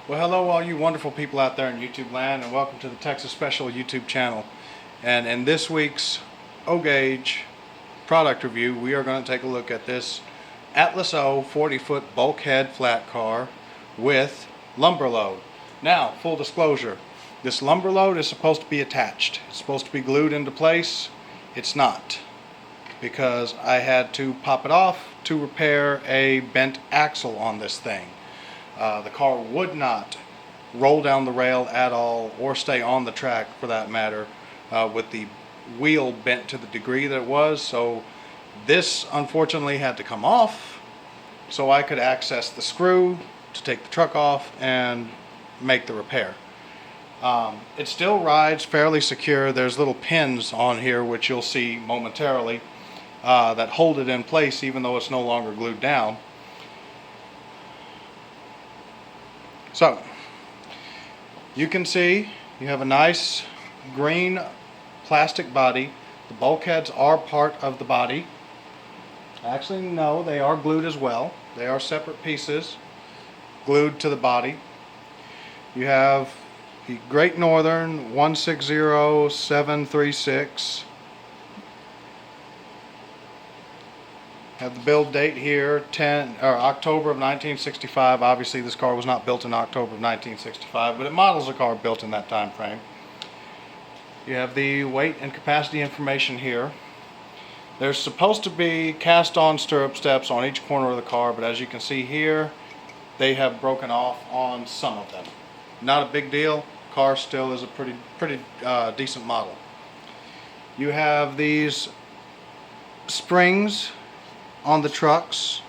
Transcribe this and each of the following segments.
Well, hello all you wonderful people out there in YouTube land, and welcome to the Texas Special YouTube channel. And in this week's O-Gauge product review, we are going to take a look at this Atlas O 40-foot bulkhead flat car with lumber load. Now, full disclosure, this lumber load is supposed to be attached. It's supposed to be glued into place. It's not, because I had to pop it off to repair a bent axle on this thing. The car would not roll down the rail at all, or stay on the track for that matter, with the wheel bent to the degree that it was. So this unfortunately had to come off so I could access the screw to take the truck off and make the repair. It still rides fairly secure. There's little pins on here, which you'll see momentarily, that hold it in place even though it's no longer glued down. So, you can see you have a nice green plastic body. The bulkheads are part of the body. Actually, no, they are glued as well. They are separate pieces glued to the body. You have the Great Northern 160736. Have the build date here, October of 1965. Obviously this car was not built in October of 1965, but it models a car built in that time frame. You have the weight and capacity information here. There's supposed to be cast on stirrup steps on each corner of the car, but as you can see here, they have broken off on some of them. Not a big deal. Car still is a pretty decent model. You have these springs on the trucks.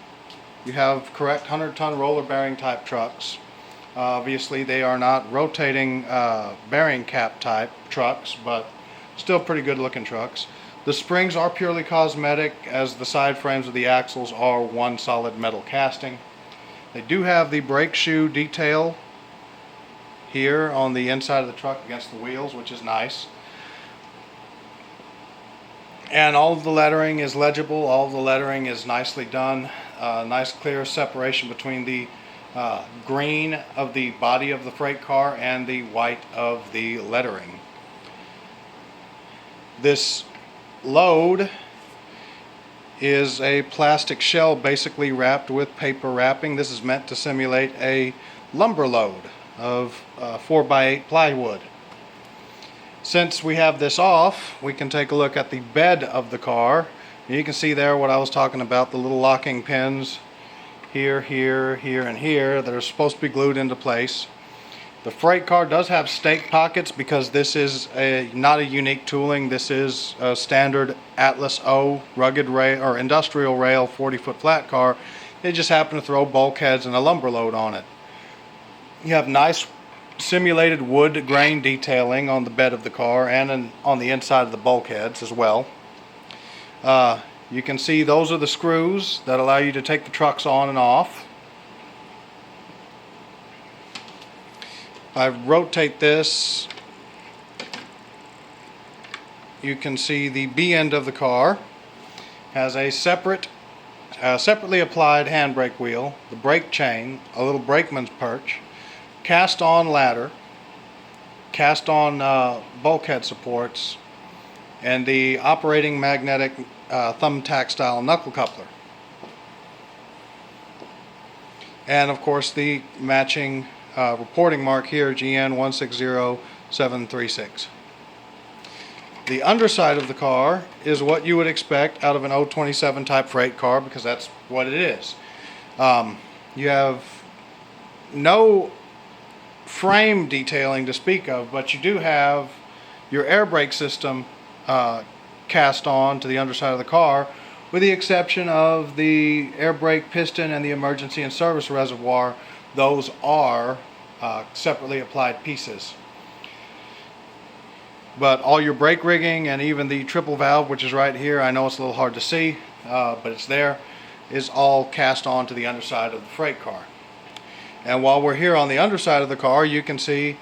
You have correct 100-ton roller bearing type trucks. Obviously they are not rotating bearing cap type trucks, but still pretty good looking trucks. The springs are purely cosmetic, as the side frames of the axles are one solid metal casting. They do have the brake shoe detail here on the inside of the truck against the wheels, which is nice. And all of the lettering is legible. All of the lettering is nicely done. Nice clear separation between the green of the body of the freight car and the white of the lettering. This load is a plastic shell basically wrapped with paper wrapping. This is meant to simulate a lumber load of 4x8 plywood. Since we have this off, we can take a look at the bed of the car. You can see there what I was talking about, the little locking pins here, here, here, and here that are supposed to be glued into place. The freight car does have stake pockets because this is not a unique tooling. This is a standard Atlas O rugged rail or industrial rail 40-foot flat car. They just happen to throw bulkheads and a lumber load on it. You have nice simulated wood grain detailing on the bed of the car and on the inside of the bulkheads as well. You can see those are the screws that allow you to take the trucks on and off. If I rotate this, you can see the B end of the car has a separately applied handbrake wheel, the brake chain, a little brakeman's perch, cast on ladder, cast on bulkhead supports, and the operating magnetic thumbtack style knuckle coupler. And of course the matching reporting mark here, GN 160736. The underside of the car is what you would expect out of an 027 type freight car, because that's what it is. You have no frame detailing to speak of, but you do have your air brake system cast on to the underside of the car, with the exception of the air brake piston and the emergency and service reservoir. Those are separately applied pieces. But all your brake rigging and even the triple valve, which is right here, I know it's a little hard to see, but it's there, is all cast on to the underside of the freight car. And while we're here on the underside of the car, you can see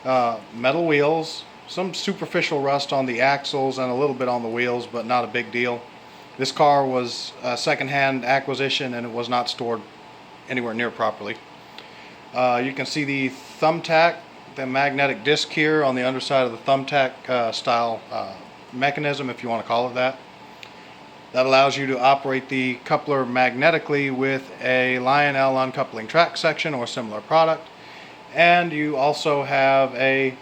metal wheels, some superficial rust on the axles and a little bit on the wheels, but not a big deal. This car was a second-hand acquisition and it was not stored anywhere near properly. You can see the thumbtack, the magnetic disc here on the underside of the thumbtack style mechanism, if you want to call it that. That allows you to operate the coupler magnetically with a Lionel uncoupling track section or similar product. And you also have a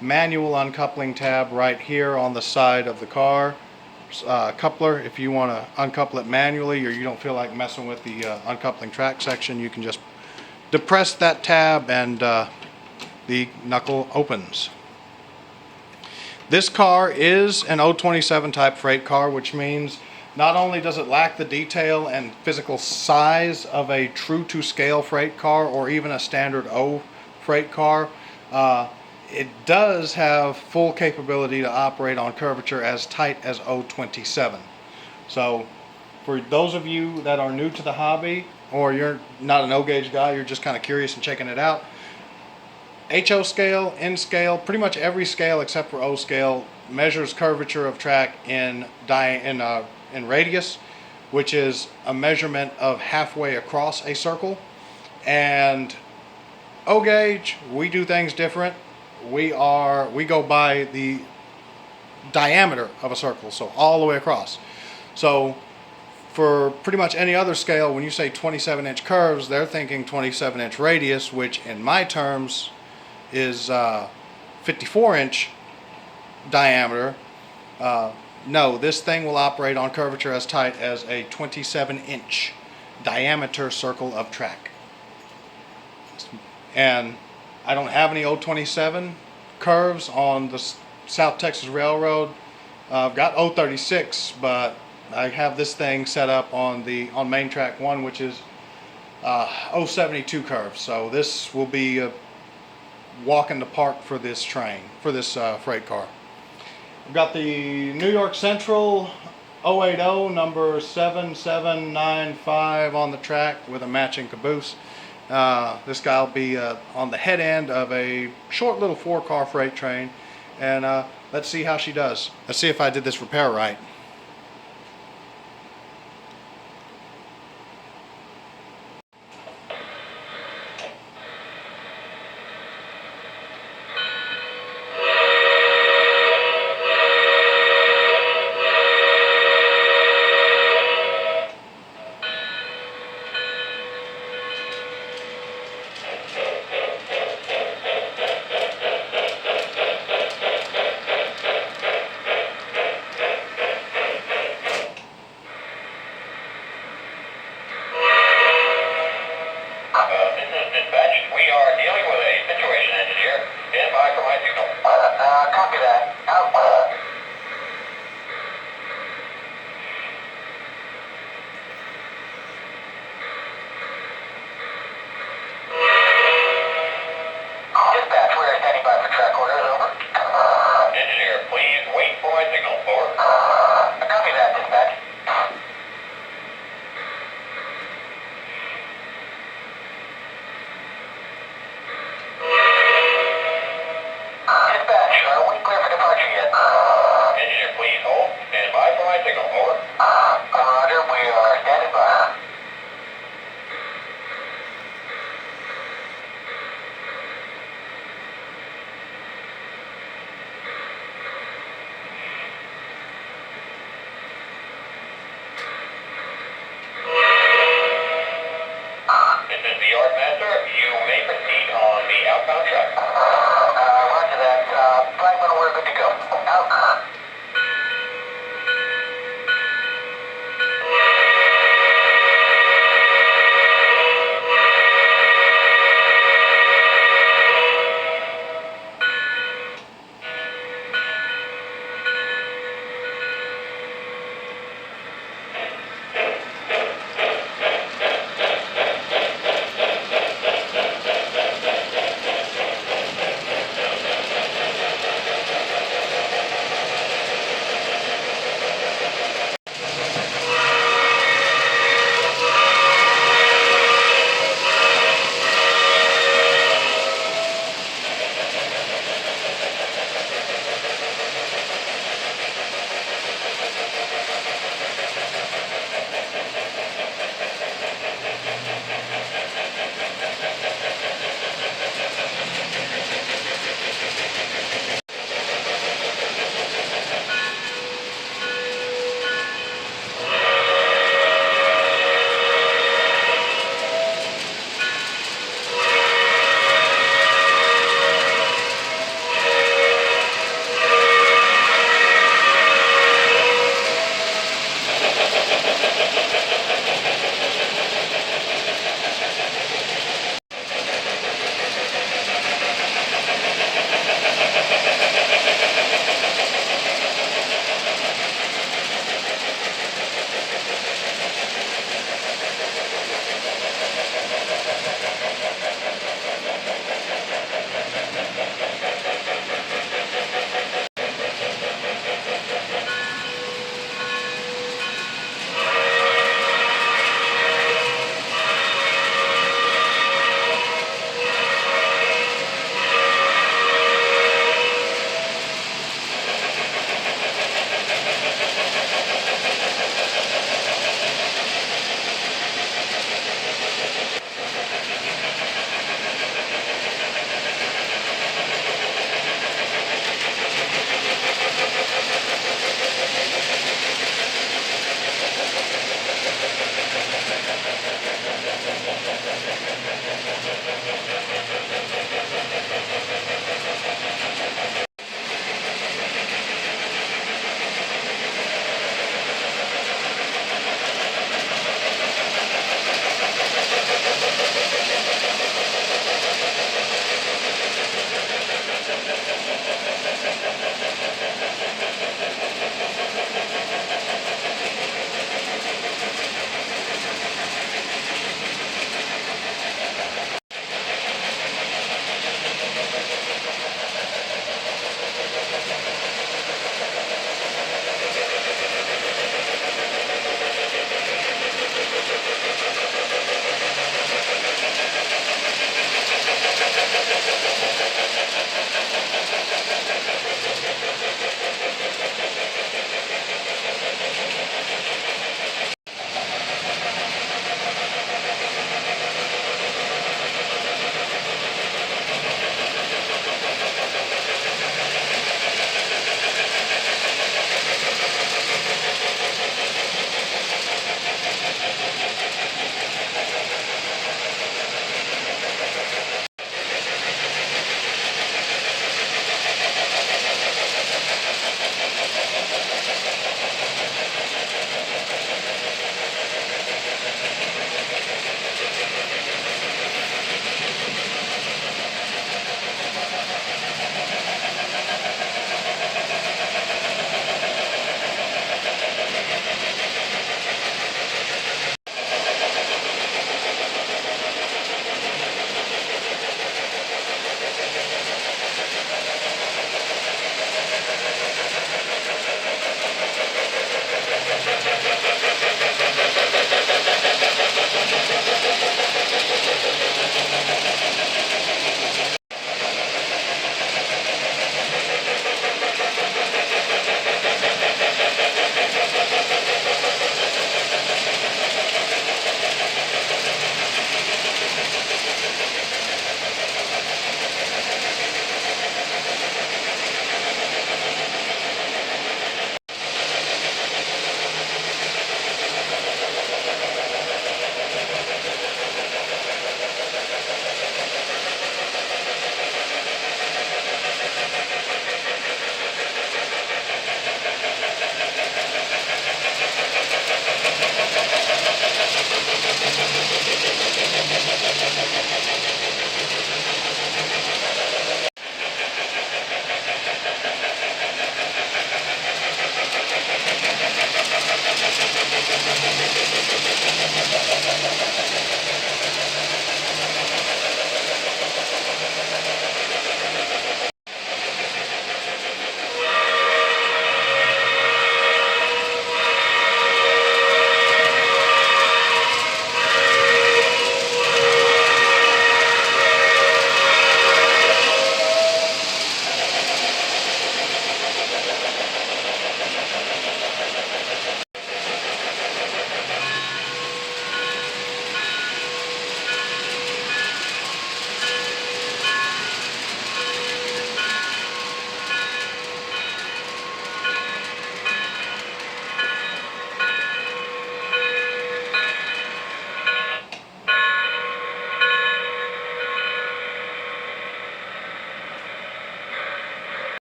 manual uncoupling tab right here on the side of the car coupler. If you want to uncouple it manually, or you don't feel like messing with the uncoupling track section, you can just depress that tab and the knuckle opens. This car is an 027 type freight car, which means not only does it lack the detail and physical size of a true to scale freight car or even a standard O freight car, it does have full capability to operate on curvature as tight as 027. So for those of you that are new to the hobby, or you're not an O gauge guy, you're just kind of curious and checking it out, HO scale, N scale, pretty much every scale except for O scale measures curvature of track in radius, which is a measurement of halfway across a circle. And O gauge, we do things different. We go by the diameter of a circle, so all the way across. So for pretty much any other scale, when you say 27-inch curves, they're thinking 27-inch radius, which in my terms is 54-inch diameter. No, this thing will operate on curvature as tight as a 27-inch diameter circle of track. And I don't have any 027 curves on the South Texas Railroad. I've got 036, but I have this thing set up on main track 1, which is 072 curves. So this will be a walk in the park for this train, for this freight car. We've got the New York Central 080 number 7795 on the track with a matching caboose. This guy will be on the head end of a short little 4-car freight train, and let's see how she does. Let's see if I did this repair right.